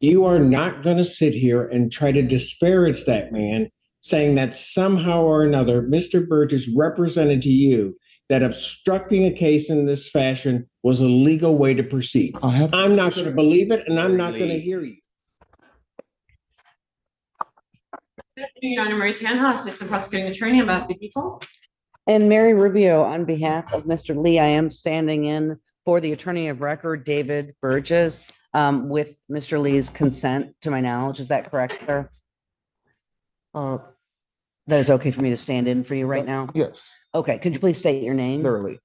You are not going to sit here and try to disparage that man, saying that somehow or another, Mr. Burgess represented to you that obstructing a case in this fashion was a legal way to proceed. I'm not going to believe it, and I'm not going to hear you. Your Honor, Mary Tanha, Assistant Prosecuting Attorney, about the people. And Mary Rubio, on behalf of Mr. Lee, I am standing in for the attorney of record, David Burgess, with Mr. Lee's consent, to my knowledge. Is that correct, sir? That is okay for me to stand in for you right now? Yes. Okay, could you please state your name? Literally.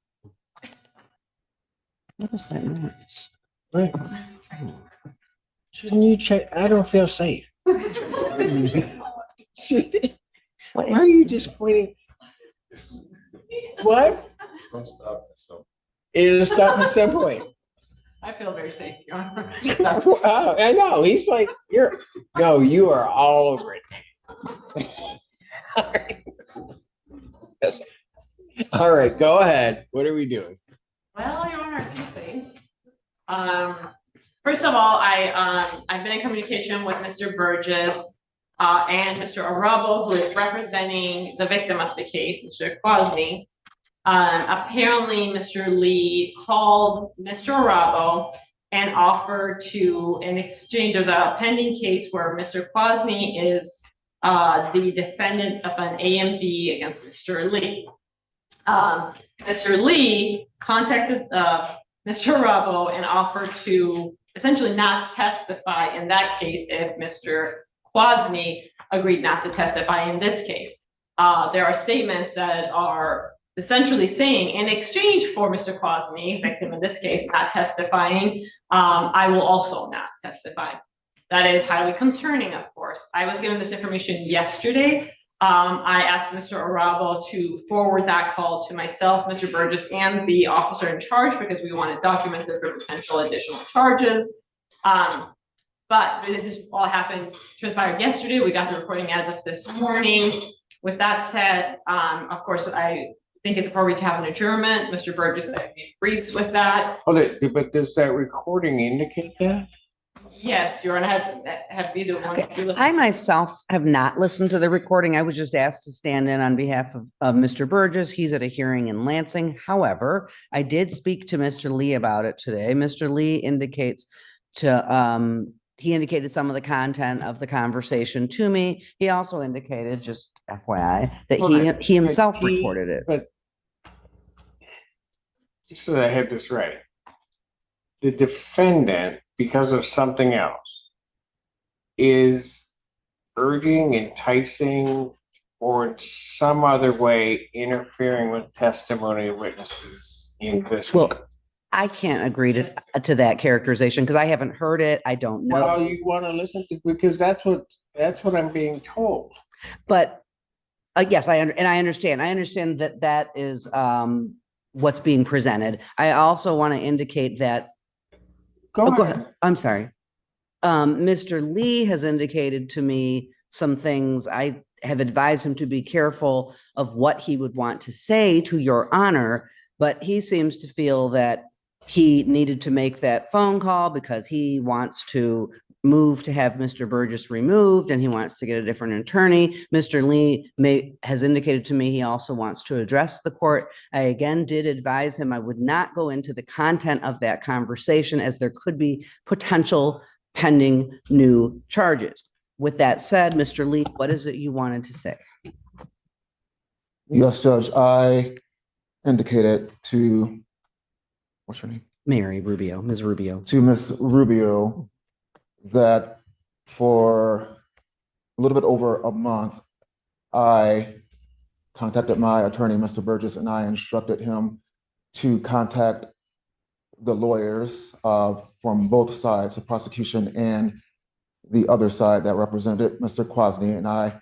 What is that noise? Right. Shouldn't you check? I don't feel safe. Why are you just pointing? What? Don't stop. So It'll stop at some point. I feel very safe, Your Honor. Wow, I know. He's like, you are all over it. Yes. All right, go ahead. What are we doing? Well, Your Honor, a few things. First of all, I've been in communication with Mr. Burgess and Mr. Arabo, who is representing the victim of the case, Mr. Quasny. Apparently, Mr. Lee called Mr. Arabo and offered to, in exchange of a pending case where Mr. Quasny is the defendant of an AMV against Mr. Lee. Mr. Lee contacted Mr. Arabo and offered to essentially not testify in that case if Mr. Quasny agreed not to testify in this case. There are statements that are essentially saying, in exchange for Mr. Quasny, victim in this case, not testifying, I will also not testify. That is highly concerning, of course. I was given this information yesterday. I asked Mr. Arabo to forward that call to myself, Mr. Burgess, and the officer in charge, because we want to document it for potential additional charges. But this all happened, transpired yesterday. We got the recording as of this morning. With that said, of course, I think it's appropriate to have an adjournment. Mr. Burgess agrees with that. Hold it, but does that recording indicate that? Yes, Your Honor, have either one. Okay. I myself have not listened to the recording. I was just asked to stand in on behalf of Mr. Burgess. He's at a hearing in Lansing. However, I did speak to Mr. Lee about it today. Mr. Lee indicates he indicated some of the content of the conversation to me. He also indicated, just FYI, that he himself recorded it. But just so that I have this right, the defendant, because of something else, is urging, enticing, or in some other way interfering with testimony of witnesses in this case. I can't agree to that characterization because I haven't heard it. I don't know. Well, you want to listen to, because that's what I'm being told. But yes, I understand. I understand that is what's being presented. I also want to indicate that. Go ahead. I'm sorry. Mr. Lee has indicated to me some things. I have advised him to be careful of what he would want to say to Your Honor, but he seems to feel that he needed to make that phone call because he wants to move to have Mr. Burgess removed and he wants to get a different attorney. Mr. Lee has indicated to me he also wants to address the court. I again did advise him I would not go into the content of that conversation as there could be potential pending new charges. With that said, Mr. Lee, what is it you wanted to say? Yes, Judge, I indicated to, what's her name? Mary Rubio, Ms. Rubio. To Ms. Rubio that for a little bit over a month, I contacted my attorney, Mr. Burgess, and I instructed him to contact the lawyers from both sides, the prosecution and the other side that represented Mr. Quasny, and I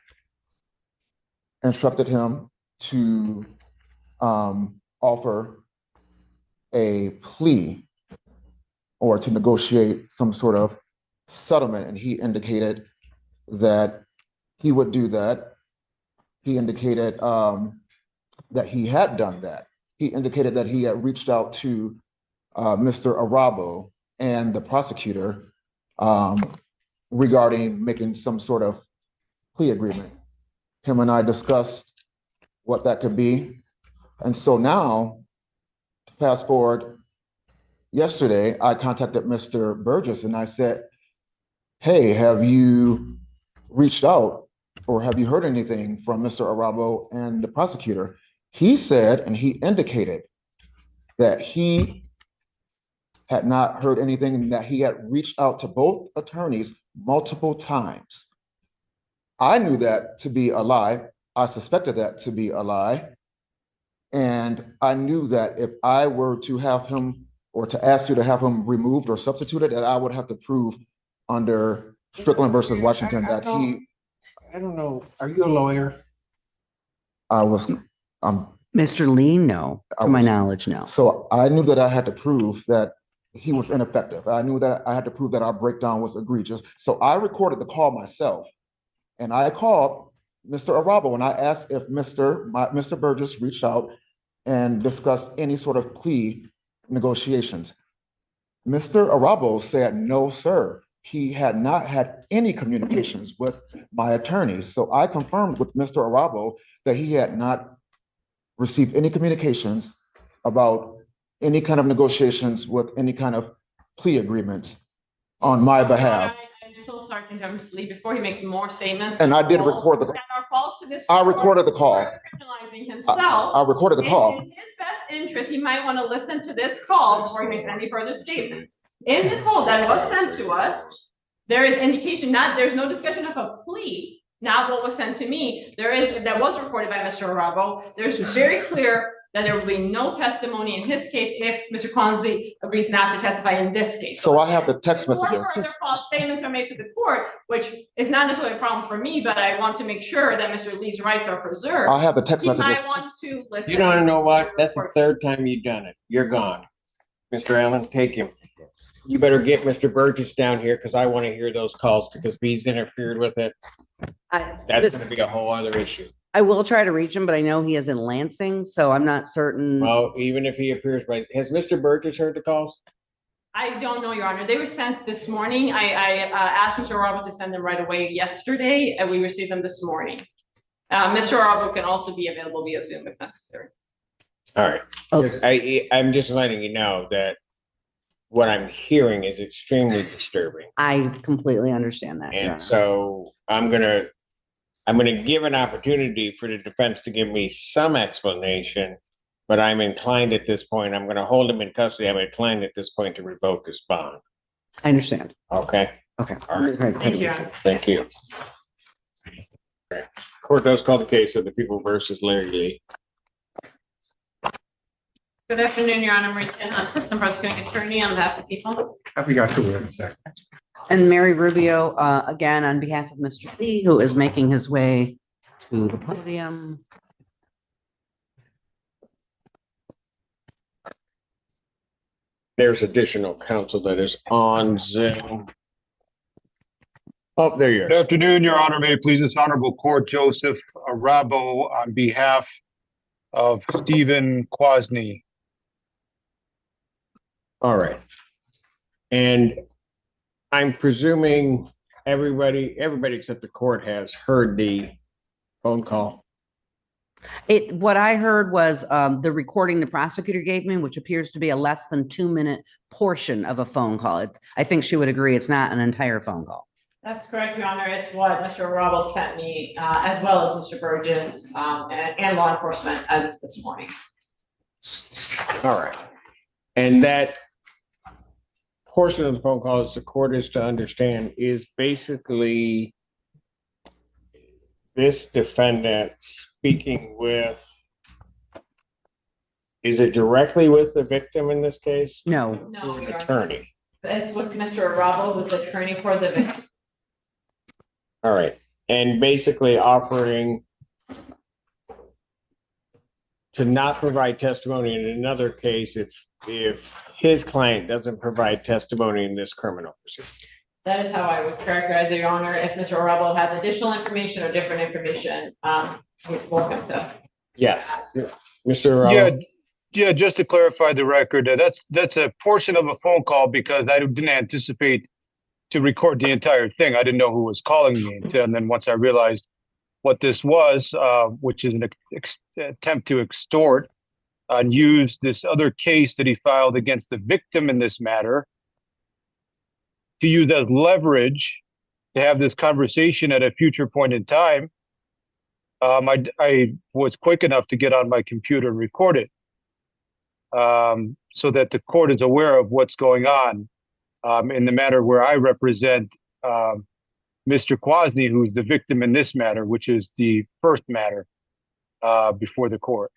instructed him to offer a plea or to negotiate some sort of settlement, and he indicated that he would do that. He indicated that he had done that. He indicated that he had reached out to Mr. Arabo and the prosecutor regarding making some sort of plea agreement. Him and I discussed what that could be. And so now, fast forward, yesterday, I contacted Mr. Burgess and I said, hey, have you reached out or have you heard anything from Mr. Arabo and the prosecutor? He said, and he indicated that he had not heard anything and that he had reached out to both attorneys multiple times. I knew that to be a lie. I suspected that to be a lie. And I knew that if I were to have him or to ask you to have him removed or substituted, that I would have to prove under Strickland versus Washington that he. I don't know. Are you a lawyer? I was, Mr. Lee, no, to my knowledge, no. so I knew that I had to prove that he was ineffective. I knew that I had to prove that our breakdown was egregious. So I recorded the call myself. And I called Mr. Arabo and I asked if Mr. Burgess reached out and discussed any sort of plea negotiations. Mr. Arabo said, no, sir. He had not had any communications with my attorneys. So I confirmed with Mr. Arabo that he had not received any communications about any kind of negotiations with any kind of plea agreements on my behalf. I'm so sorry to interrupt Mr. Lee before he makes more statements. And I did record the. That are false to this. I recorded the call. Criminalizing himself. I recorded the call. In his best interest, he might want to listen to this call before he makes any further statements. In the call that was sent to us, there is indication there's no discussion of a plea. Not what was sent to me. That was recorded by Mr. Arabo. There's very clear that there will be no testimony in his case if Mr. Consley agrees not to testify in this case. So I have the text messages. Further false statements are made to the court, which is not necessarily a problem for me, but I want to make sure that Mr. Lee's rights are preserved. I have the text He messages. might want to listen. You don't know what? That's the third time you've done it. You're gone. Mr. Allen, take him. You better get Mr. Burgess down here because I want to hear those calls because if he's interfered with it, that's going to be a whole other issue. I will try to reach him, but I know he is in Lansing, so I'm not certain. Well, even if he appears, right? Has Mr. Burgess heard the calls? I don't know, Your Honor. They were sent this morning. I asked Mr. Arabo to send them right away yesterday, and we received them this morning. Mr. Arabo can also be available via Zoom if necessary. All right. Okay. I'm just letting you know that what I'm hearing is extremely disturbing. I completely understand that. Your And Honor. so I'm gonna give an opportunity for the defense to give me some explanation, but I'm inclined at this point, I'm gonna hold him in custody. I'm inclined at this point to revoke his bond. I understand. Okay? Okay. All right. Thank you, Your Honor. Thank you. Okay. Court does call the case of the people versus Larry Lee. Good afternoon, Your Honor. Marie Tin, Assistant Prosecuting Attorney on behalf of the people. I forgot to wait a second. And Mary Rubio, again, on behalf of Mr. Lee, who is making his way to the podium. There's additional counsel that is on Zoom. Oh, there you Good are. afternoon, Your Honor. May it please this honorable court, Joseph Arabo on behalf of Stephen Quasney. All right. And I'm presuming everybody except the court has heard the phone call. What I heard was the recording the prosecutor gave me, which appears to be a less than 2-minute portion of a phone call. I think she would agree it's not an entire phone call. That's correct, Your Honor. It's what Mr. Arabo sent me, as well as Mr. Burgess and law enforcement as of this morning. All right. And that portion of the phone call, as the court is to understand, is basically this defendant speaking with, is it directly with the victim in this case? No. No, Your Honor. Attorney. It's with Mr. Arabo, who's the attorney for the victim. All right. And basically offering to not provide testimony in another case if his client doesn't provide testimony in this criminal proceeding. That is how I would characterize it, Your Honor. If Mr. Arabo has additional information or different information, he's welcome to. Yes. Mr. Yeah, just to clarify the record, that's a portion of a phone call because I didn't anticipate to record the entire thing. I didn't know who was calling me. And then once I realized what this was, which is an attempt to extort, and use this other case that he filed against the victim in this matter to use as leverage to have this conversation at a future point in time. I was quick enough to get on my computer and record it, so that the court is aware of what's going on in the matter where I represent Mr. Kwasny, who's the victim in this matter, which is the first matter before the court.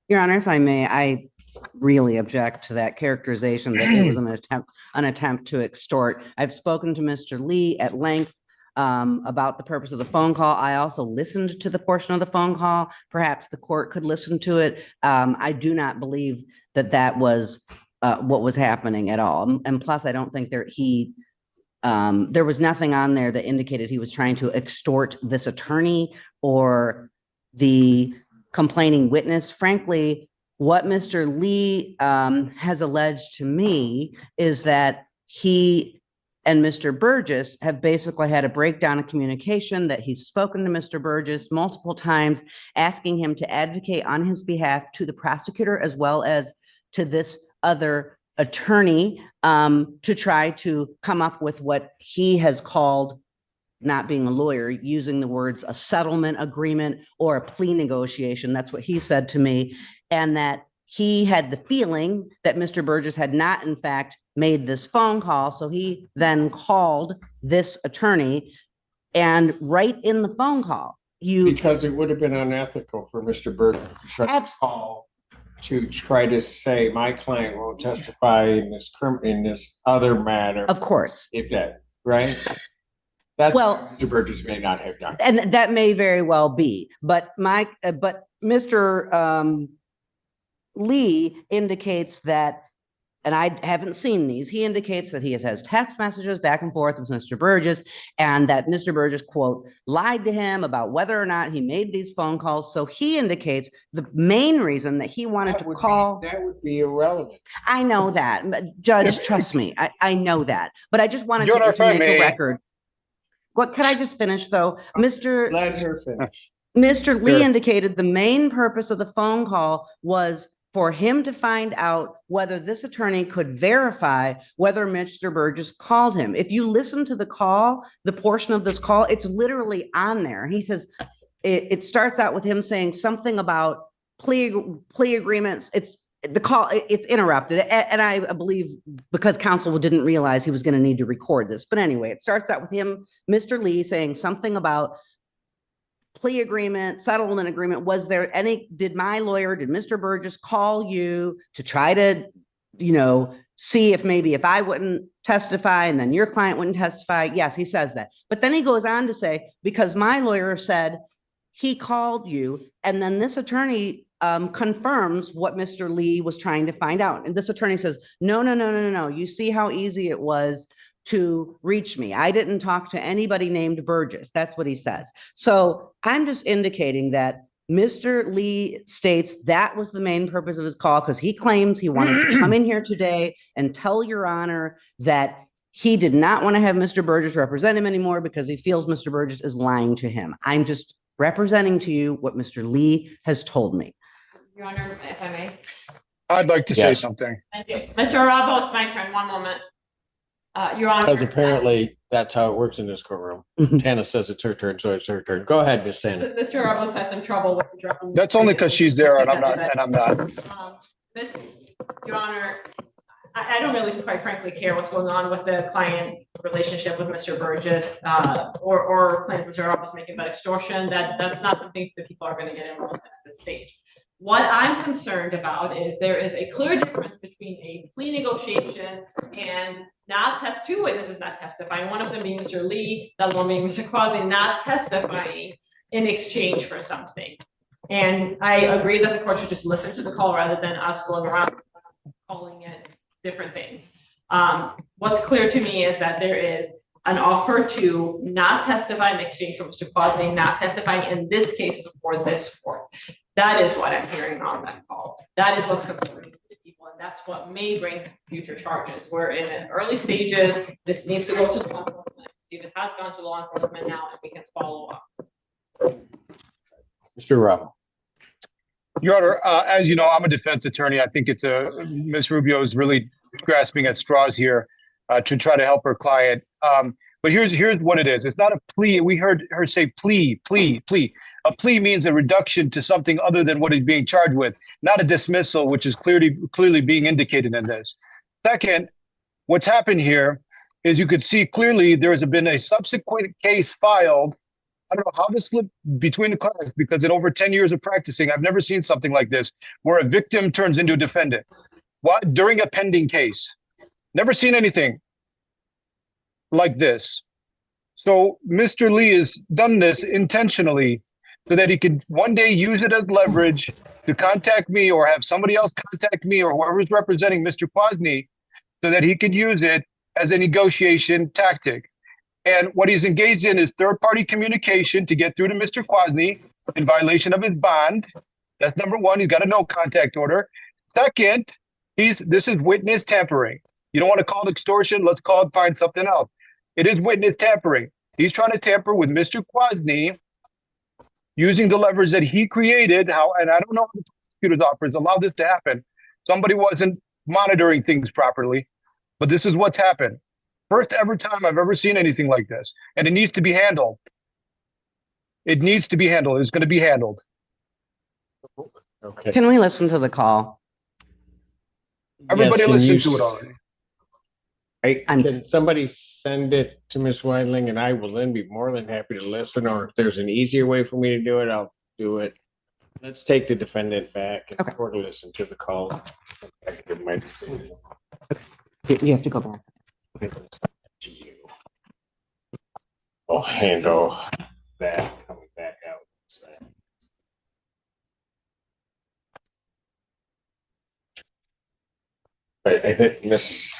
Your Honor, if I may, I really object to that characterization that it was an attempt to extort. I've spoken to Mr. Lee at length about the purpose of the phone call. I also listened to the portion of the phone call. Perhaps the court could listen to it. I do not believe that that was what was happening at all. And plus, I don't think there was nothing on there that indicated he was trying to extort this attorney or the complaining witness. Frankly, what Mr. Lee has alleged to me is that he and Mr. Burgess have basically had a breakdown of communication, that he's spoken to Mr. Burgess multiple times, asking him to advocate on his behalf to the prosecutor as well as to this other attorney to try to come up with what he has called, not being a lawyer, using the words a settlement agreement or a plea negotiation. That's what he said to me. And that he had the feeling that Mr. Burgess had not, in fact, made this phone call. So he then called this attorney, and right in the phone call, because it would have been unethical for Mr. Burgess to try to say my client won't testify in this other matter. Of course. If that, right? That's well, Mr. Burgess may not have done. And that may very well be, but Mr. Lee indicates that, and I haven't seen these, he indicates that he has text messages back and forth with Mr. Burgess, and that Mr. Burgess, quote, lied to him about whether or not he made these phone calls. So he indicates the main reason that he wanted to call. That would be irrelevant. I know that, Judge, trust me, I know that, but I just wanted to make a record. What, can I just finish though? Let her finish. Mr. Lee indicated the main purpose of the phone call was for him to find out whether this attorney could verify whether Mr. Burgess called him. If you listen to the call, the portion of this call, it's literally on there. He says, it starts out with him saying something about plea agreements. It's the call, it's interrupted. And I believe because counsel didn't realize he was going to need to record this. But anyway, it starts out with him, Mr. Lee, saying something about plea agreement, settlement agreement. Was there any, did Mr. Burgess call you to try to, see if I wouldn't testify and then your client wouldn't testify? Yes, he says that. But then he goes on to say, because my lawyer said he called you, and then this attorney confirms what Mr. Lee was trying to find out. And this attorney says, no. You see how easy it was to reach me. I didn't talk to anybody named Burgess. That's what he says. So I'm just indicating that Mr. Lee states that was the main purpose of his call, because he claims he wanted to come in here today and tell Your Honor that he did not want to have Mr. Burgess represent him anymore because he feels Mr. Burgess is lying to him. I'm just representing to you what Mr. Lee has told me. Your Honor, if I may. I'd like to say something. Thank you. Mr. Arabo, it's my turn. One moment. Your Honor. Because apparently that's how it works in this courtroom. Tana says it's her turn, so it's her turn. Go ahead, Ms. Tana. Mr. Arabo had some trouble with the. That's only because she's there and I'm not. Your Honor, I don't really, quite frankly, care what's going on with the client relationship with Mr. Burgess, or claims Mr. Arabo is making about extortion. That's not something that people are going to get involved in at this stage. What I'm concerned about is there is a clear difference between a plea negotiation and two witnesses not testifying. One of them being Mr. Lee, the other one being Mr. Quasi, not testifying in exchange for something. And I agree that the court should just listen to the call rather than us going around calling it different things. What's clear to me is that there is an offer to not testify in exchange for Mr. Quasi not testifying in this case before this court. That is what I'm hearing on that call. That is what's concerning the people in that's what may bring future charges. We're in the early stages. This needs to go to law enforcement. If it has gone to law enforcement now, and we can follow up. Mr. Rubble. Your Honor, as you know, I'm a defense attorney. I think Ms. Rubio is really grasping at straws here to try to help her client. But here's what it is. It's not a plea. We heard her say plea. A plea means a reduction to something other than what is being charged with, not a dismissal, which is clearly being indicated in this. Second, what's happened here is you could see clearly there has been a subsequent case filed. I don't know how this slipped between the cracks, because in over 10 years of practicing, I've never seen something like this, where a victim turns into a defendant. What? During a pending case. Never seen anything like this. So Mr. Lee has done this intentionally so that he can one day use it as leverage to contact me or have somebody else contact me or whoever is representing Mr. Kwasny so that he can use it as a negotiation tactic. And what he's engaged in is third-party communication to get through to Mr. Kwasny in violation of his bond. That's number one. He's got a no contact order. Second, this is witness tampering. You don't want to call it extortion. Let's find something else. It is witness tampering. He's trying to tamper with Mr. Kwasny using the leverage that he created. And I don't know how the prosecutor's office allowed this to happen. Somebody wasn't monitoring things properly, but this is what's happened. First ever time I've ever seen anything like this. And it needs to be handled. It needs to be handled. It's going to be handled. Okay. Can we listen to the call? Everybody Yes, listened to it already. Can somebody send it to Ms. Weidling, and I will then be more than happy to listen, or if there's an easier way for me to do it, I'll do it. Let's take the defendant back and Okay. or listen to the call. I can give my decision. You have to go back. To you. I'll handle that coming back out. But I think Miss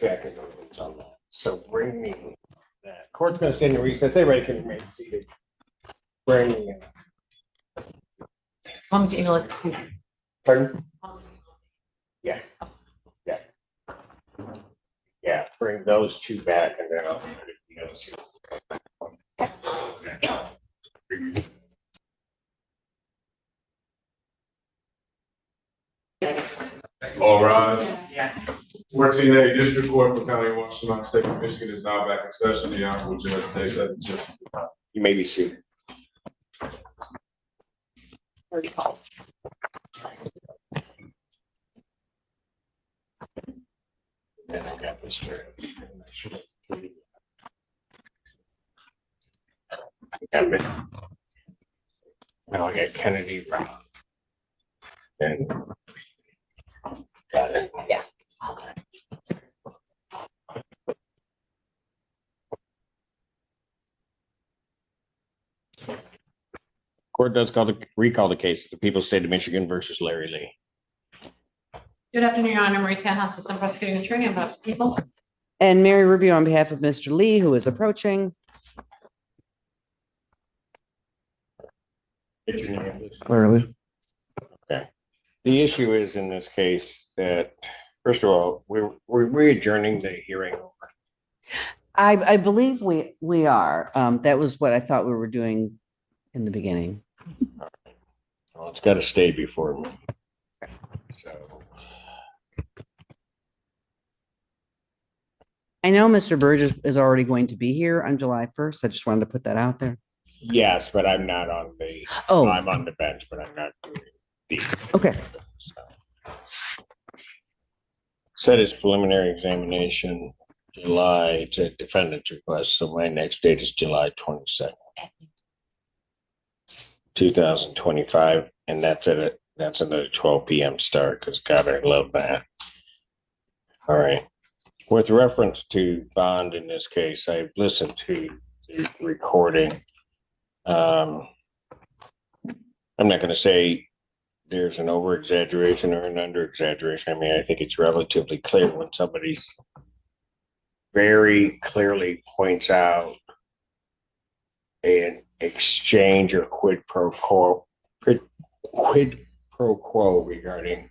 Atkins on that. So bring me that. Court's gonna stand in recess. Everybody can remain seated. Bring me in. Want me to email it to you? Pardon? Yeah. Yeah. Yeah, bring those two back and then I'll. All rise. Fourteen A District Court for County of Washington, State of Michigan is now back in session. The Honorable Judge takes that. You may be seated. Already called. And I got this here. Now I got Kennedy Brown. And got it. Yeah. Okay. Court does recall the case of the People's State of Michigan versus Larry Lee. Good afternoon, Your Honor. Marie Tanhouse, Assistant Prosecuting Attorney about the people. And Mary Rubio on behalf of Mr. Lee, who is approaching. Get your name, please. Clearly. The issue is in this case that, first of all, we're adjourning the hearing. I believe we are. That was what I thought we were doing in the beginning. Well, it's got to stay before me. So. I know Mr. Burgess is already going to be here on July 1st. I just wanted to put that out there. Yes, but I'm not on the, Oh, I'm on the bench, but I'm not doing these. okay. So. Set his preliminary examination July to defendant's request, so my next date is July 22nd, 2025, and that's another 12 p.m. start, because God, I love that. All right. With reference to bond in this case, I've listened to the recording. I'm not going to say there's an over exaggeration or an under exaggeration. I mean, I think it's relatively clear when somebody very clearly points out an exchange or quid pro quo, quid pro quo regarding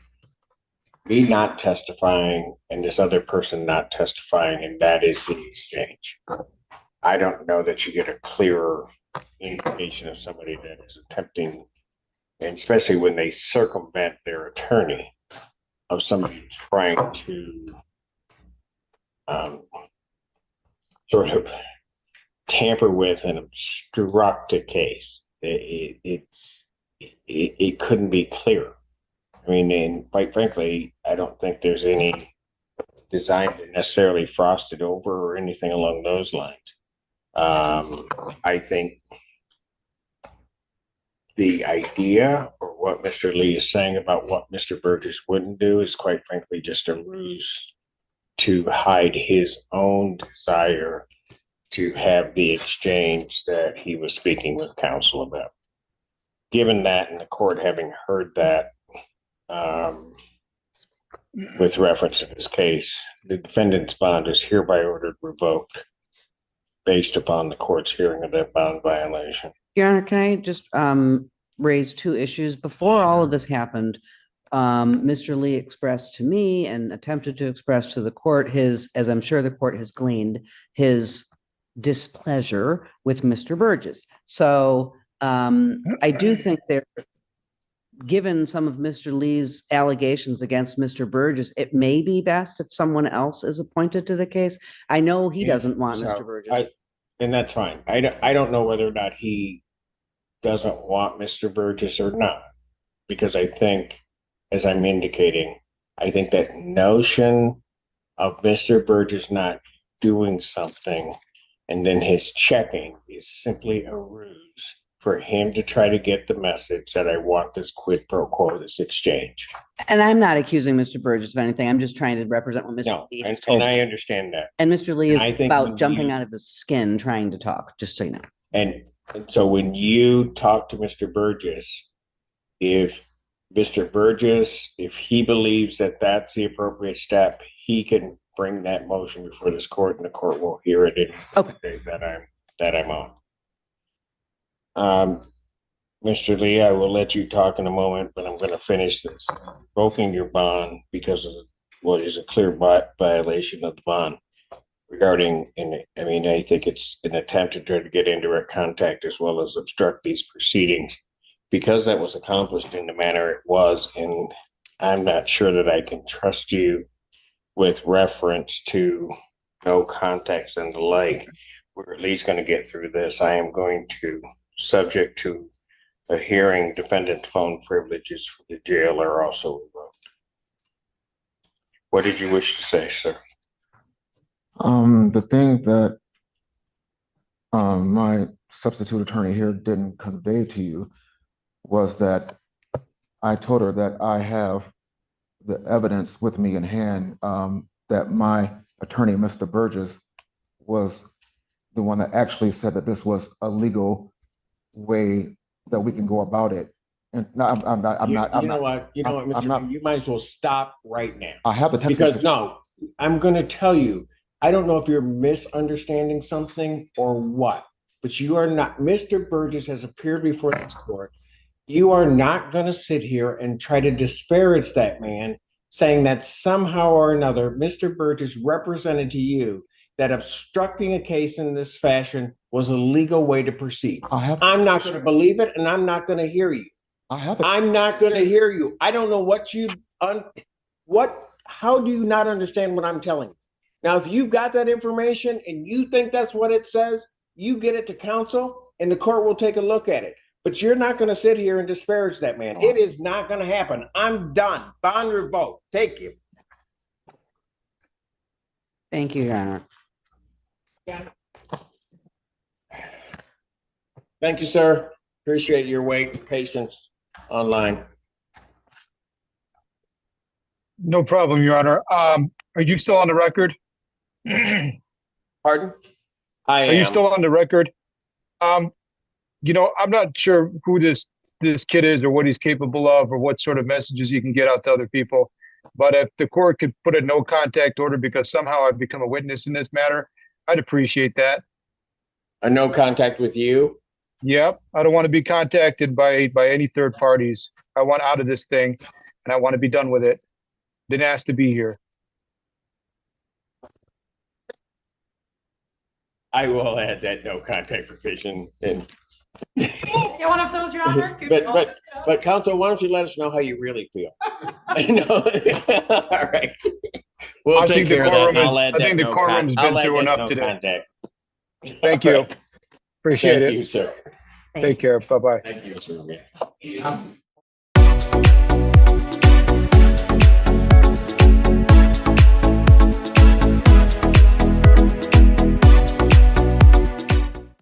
me not testifying and this other person not testifying, and that is the exchange. I don't know that you get a clearer indication of somebody that is attempting, and especially when they circumvent their attorney, of somebody trying to sort of tamper with and obstruct a case. It couldn't be clearer. I mean, and quite frankly, I don't think there's any design to necessarily frost it over or anything along those lines. I think the idea or what Mr. Lee is saying about what Mr. Burgess wouldn't do is quite frankly just a ruse to hide his own desire to have the exchange that he was speaking with counsel about. Given that, and the court having heard that, with reference to this case, the defendant's bond is hereby ordered revoked based upon the court's hearing of that bond violation. Your Honor, can I just raise two issues? Before all of this happened, Mr. Lee expressed to me and attempted to express to the court his, as I'm sure the court has gleaned, his displeasure with Mr. Burgess. So I do think there, given some of Mr. Lee's allegations against Mr. Burgess, it may be best if someone else is appointed to the case. I know he doesn't want Mr. Burgess. And that's fine. I don't know whether or not he doesn't want Mr. Burgess or not, because I think, as I'm indicating, I think that notion of Mr. Burgess not doing something and then his checking is simply a ruse for him to try to get the message that I want this quid pro quo, this exchange. And I'm not accusing Mr. Burgess of anything. I'm just trying to represent what Mr. No, Lee has and told me. I understand that. And Mr. Lee is I think about when jumping you- out of his skin trying to talk, just so you know. And so when you talk to Mr. Burgess, if Mr. Burgess, if he believes that that's the appropriate step, he can bring that motion before this court and the court will hear it in Okay. the day that I'm on. Mr. Lee, I will let you talk in a moment, but I'm going to finish this. Revoking your bond because of what is a clear violation of the bond regarding, and I mean, I think it's an attempt to try to get indirect contact as well as obstruct these proceedings. Because that was accomplished in the manner it was, and I'm not sure that I can trust you with reference to no context and the like, we're at least going to get through this. I am going to, subject to a hearing, defendant's phone privileges for the jail are also revoked. What did you wish to say, sir? The thing that my substitute attorney here didn't convey to you was that I told her that I have the evidence with me in hand, that my attorney, Mr. Burgess, was the one that actually said that this was a legal way that we can go about it. And no, I'm not. You know what, Mr. not- You might as well stop right now. I have the text Because message. no, I'm going to tell you, I don't know if you're misunderstanding something or what, but you are not. Mr. Burgess has appeared before this court. You are not going to sit here and try to disparage that man, saying that somehow or another, Mr. Burgess represented to you that obstructing a case in this fashion was a legal way to proceed. I'm not going to believe it, and I'm not going to hear you. I'm not going to hear you. I don't know what how do you not understand what I'm telling you? Now, if you've got that information and you think that's what it says, you get it to counsel and the court will take a look at it. But you're not going to sit here and disparage that man. It is not going to happen. I'm done. Bond revoked. Take you. Thank you, Your Honor. Thank you, sir. Appreciate your wait and patience online. No problem, Your Honor. Are you still on the record? Pardon? I am. Are you still on the record? You know, I'm not sure who this kid is or what he's capable of or what sort of messages he can get out to other people. But if the court could put a no contact order because somehow I've become a witness in this matter, I'd appreciate that. A no contact with you? Yep, I don't want to be contacted by any third parties. I want out of this thing, and I want to be done with it. Didn't ask to be here. I will add that no contact provision and You want to those, Your Honor? but counsel, why don't you let us know how you really feel? I know. All right. We'll I take think the care of that. quorum And is- I'll add I that think the no quorum's con- I'll been add through that enough no today. contact. Thank you. Appreciate Thank it. you, sir. Take care. Bye-bye. Thank you, Mr. Rubin.